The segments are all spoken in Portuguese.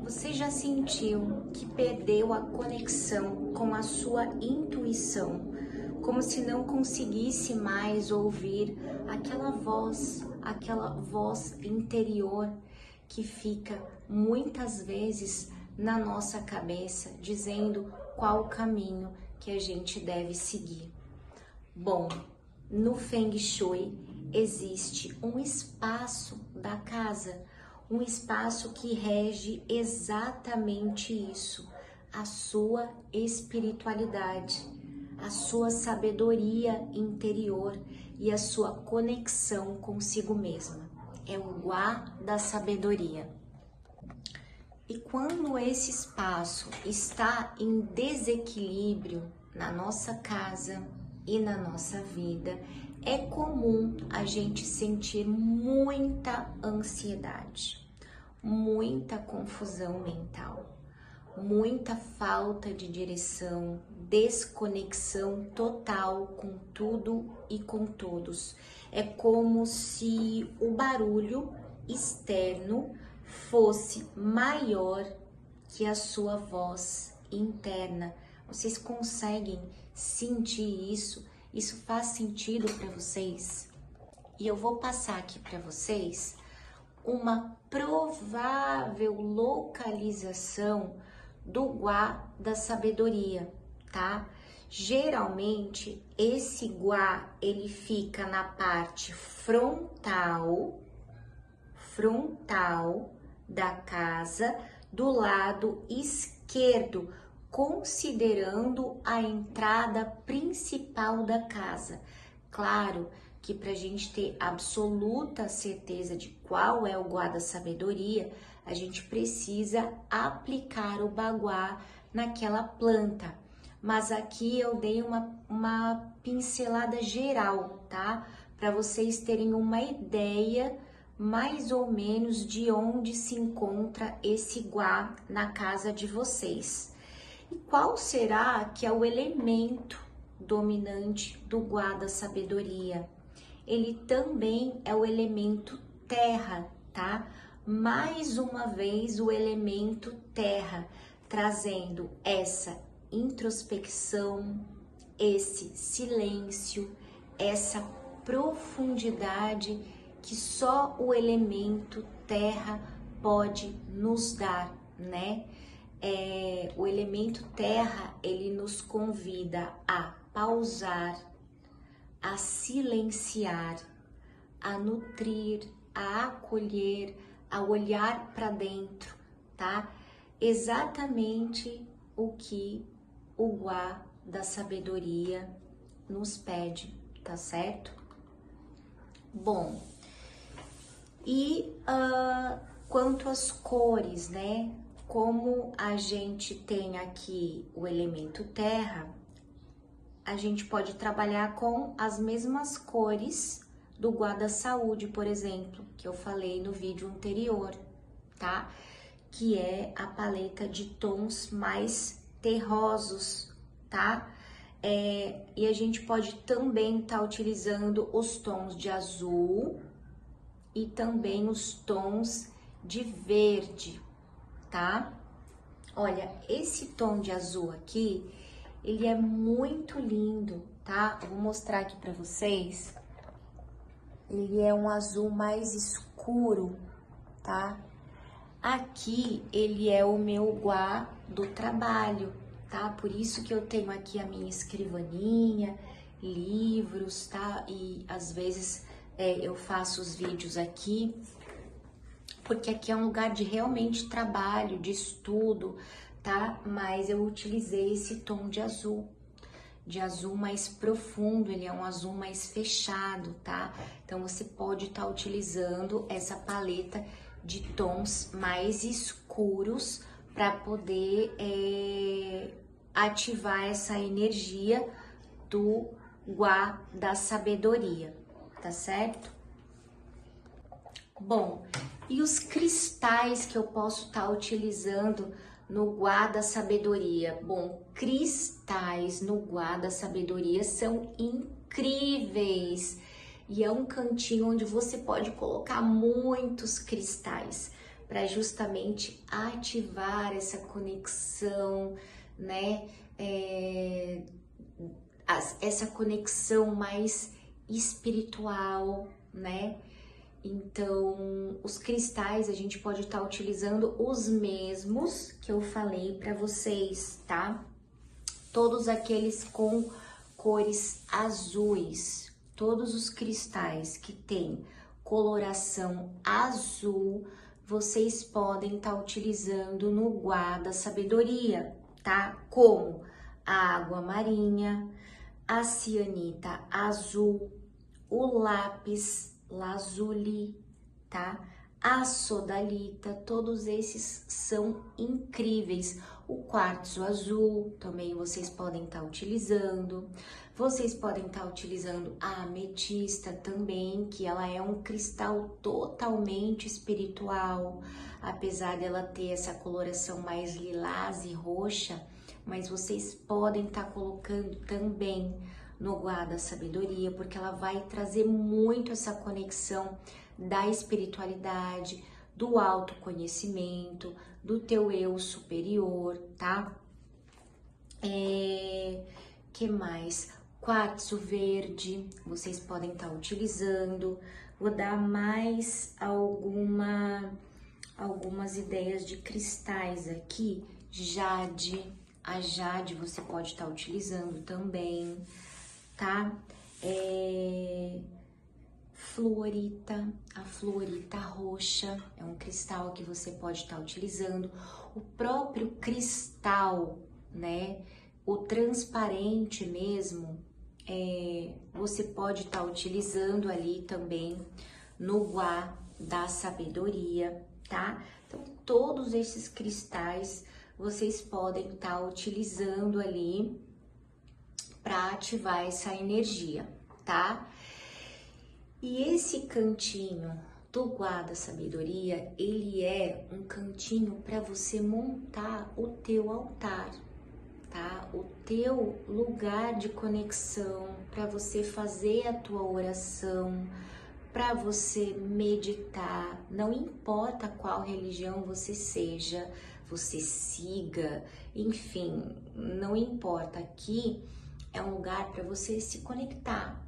Você já sentiu que perdeu a conexão com a sua intuição, como se não conseguisse mais ouvir aquela voz interior que fica muitas vezes na nossa cabeça, dizendo qual o caminho que a gente deve seguir? Bom, no Feng Shui existe um espaço da casa, um espaço que rege exatamente isso, a sua espiritualidade, a sua sabedoria interior e a sua conexão consigo mesma. É o Gua da sabedoria. E quando esse espaço está em desequilíbrio na nossa casa e na nossa vida, é comum a gente sentir muita ansiedade, muita confusão mental, muita falta de direção, desconexão total com tudo e com todos. É como se o barulho externo fosse maior que a sua voz interna. Vocês conseguem sentir isso? Isso faz sentido para vocês? E eu vou passar aqui para vocês uma provável localização do Gua da sabedoria, tá? Geralmente esse Gua ele fica na parte frontal da casa, do lado esquerdo, considerando a entrada principal da casa. Claro que para a gente ter absoluta certeza de qual é o Gua da sabedoria, a gente precisa aplicar o baguá naquela planta. Mas aqui eu dei uma pincelada geral, tá? Para vocês terem uma ideia mais ou menos de onde se encontra esse Gua na casa de vocês. E qual será que é o elemento dominante do Gua da sabedoria? Ele também é o elemento terra, tá? Mais uma vez o elemento terra, trazendo essa introspecção, esse silêncio, essa profundidade que só o elemento terra pode nos dar, né? O elemento terra, ele nos convida a pausar, a silenciar, a nutrir, a acolher, a olhar para dentro, tá? Exatamente o que o Gua da sabedoria nos pede, tá certo? Bom, e quanto às cores, né? Como a gente tem aqui o elemento terra, a gente pode trabalhar com as mesmas cores do Gua da saúde, por exemplo, que eu falei no vídeo anterior, tá? Que é a paleta de tons mais terrosos, tá? E a gente pode também estar utilizando os tons de azul e também os tons de verde, tá? Olha, esse tom de azul aqui, ele é muito lindo, tá? Eu vou mostrar aqui pra vocês. Ele é um azul mais escuro, tá? Aqui, ele é o meu Gua do trabalho, tá? Por isso que eu tenho aqui a minha escrivaninha, livros, tá? E às vezes eu faço os vídeos aqui, porque aqui é um lugar de realmente trabalho, de estudo, tá? Mas eu utilizei esse tom de azul mais profundo, ele é um azul mais fechado, tá? Então você pode estar utilizando essa paleta de tons mais escuros para poder ativar essa energia do Gua da sabedoria, tá certo? Bom, e os cristais que eu posso estar utilizando no Gua da sabedoria? Bom, cristais no Gua da sabedoria são incríveis e é um cantinho onde você pode colocar muitos cristais para justamente ativar essa conexão, né? Essa conexão mais espiritual, né? Então, os cristais a gente pode estar utilizando os mesmos que eu falei para vocês, tá? Todos aqueles com cores azuis, todos os cristais que têm coloração azul, vocês podem estar utilizando no guarda sabedoria, tá? Como a água marinha, a cianita azul, o lápis lazuli, tá? A sodalita, todos esses são incríveis. O quartzo azul também vocês podem estar utilizando. Vocês podem estar utilizando a ametista também, que ela é um cristal totalmente espiritual, apesar dela ter essa coloração mais lilás e roxa, mas vocês podem estar colocando também no guarda sabedoria, porque ela vai trazer muito essa conexão da espiritualidade, do autoconhecimento, do teu eu superior, tá? Que mais? Quartzo verde, vocês podem estar utilizando. Vou dar mais algumas ideias de cristais aqui. Jade, a jade você pode estar utilizando também, tá? Fluorita, a fluorita roxa é um cristal que você pode estar utilizando. O próprio cristal, né? O transparente mesmo, você pode estar utilizando ali também no guá da sabedoria, tá? Então, todos esses cristais vocês podem estar utilizando ali para ativar essa energia, tá? E esse cantinho do guarda sabedoria, ele é um cantinho para você montar o teu altar, tá? O teu lugar de conexão, para você fazer a tua oração, para você meditar, não importa qual religião você seja, você siga, enfim, não importa. Aqui é um lugar para você se conectar,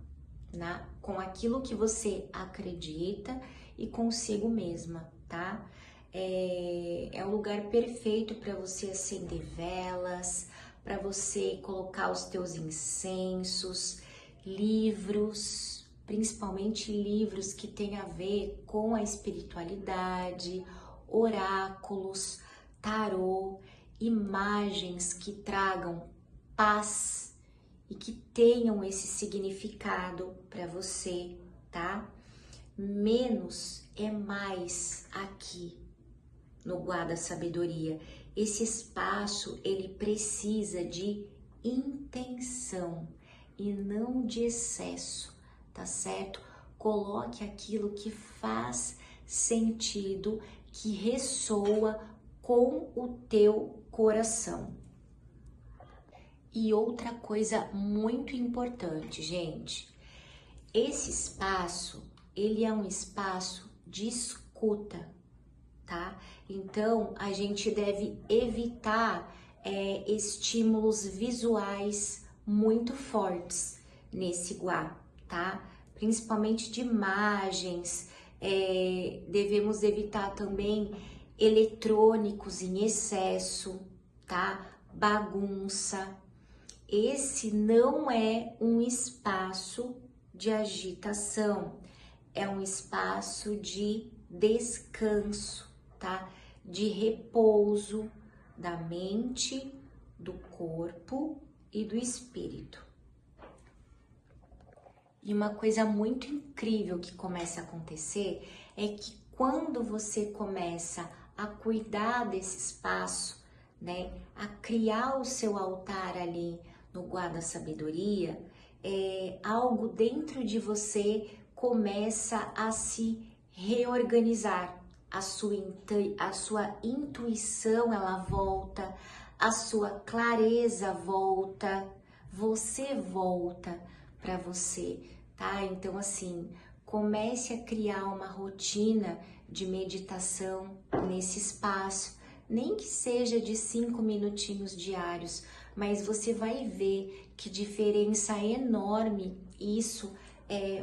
né, com aquilo que você acredita e consigo mesma, tá? É um lugar perfeito para você acender velas, para você colocar os teus incensos, livros, principalmente livros que têm a ver com a espiritualidade, oráculos, tarô, imagens que tragam paz e que tenham esse significado para você, tá? Menos é mais aqui no Guarda Sabedoria. Esse espaço, ele precisa de intenção e não de excesso, tá certo? Coloque aquilo que faz sentido, que ressoa com o teu coração. E outra coisa muito importante, gente, esse espaço, ele é um espaço de escuta, tá? Então, a gente deve evitar estímulos visuais muito fortes nesse guá, tá? Principalmente de imagens, devemos evitar também eletrônicos em excesso, tá? Bagunça. Esse não é um espaço de agitação, é um espaço de descanso, tá? De repouso da mente, do corpo e do espírito. E uma coisa muito incrível que começa a acontecer é que quando você começa a cuidar desse espaço, né, a criar o seu altar ali no Guarda Sabedoria, algo dentro de você começa a se reorganizar. A sua intuição, ela volta, a sua clareza volta, você volta para você, tá? Então, assim, comece a criar uma rotina de meditação nesse espaço, nem que seja de 5 minutinhos diários, mas você vai ver que diferença enorme isso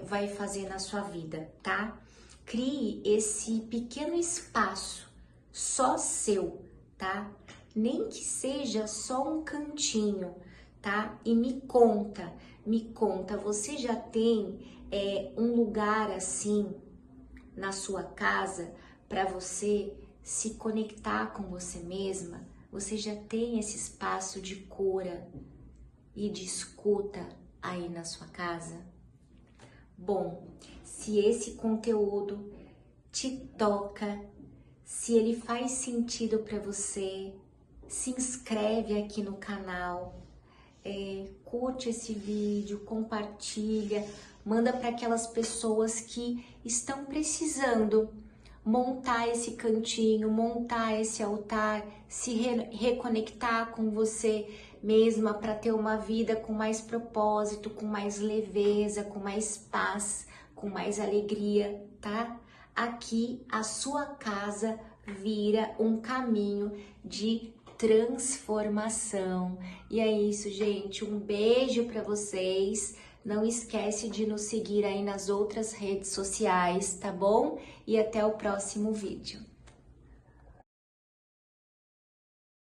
vai fazer na sua vida, tá? Crie esse pequeno espaço só seu, tá? Nem que seja só um cantinho, tá? E me conta, você já tem um lugar assim na sua casa para você se conectar com você mesma? Você já tem esse espaço de cura e de escuta aí na sua casa? Bom, se esse conteúdo te toca, se ele faz sentido para você, se inscreve aqui no canal, curte esse vídeo, compartilha, manda para aquelas pessoas que estão precisando montar esse cantinho, montar esse altar, se reconectar com você mesma para ter uma vida com mais propósito, com mais leveza, com mais paz, com mais alegria, tá? Aqui a sua casa vira um caminho de transformação. E é isso, gente. Um beijo para vocês. Não esquece de nos seguir aí nas outras redes sociais, tá bom? E até o próximo vídeo.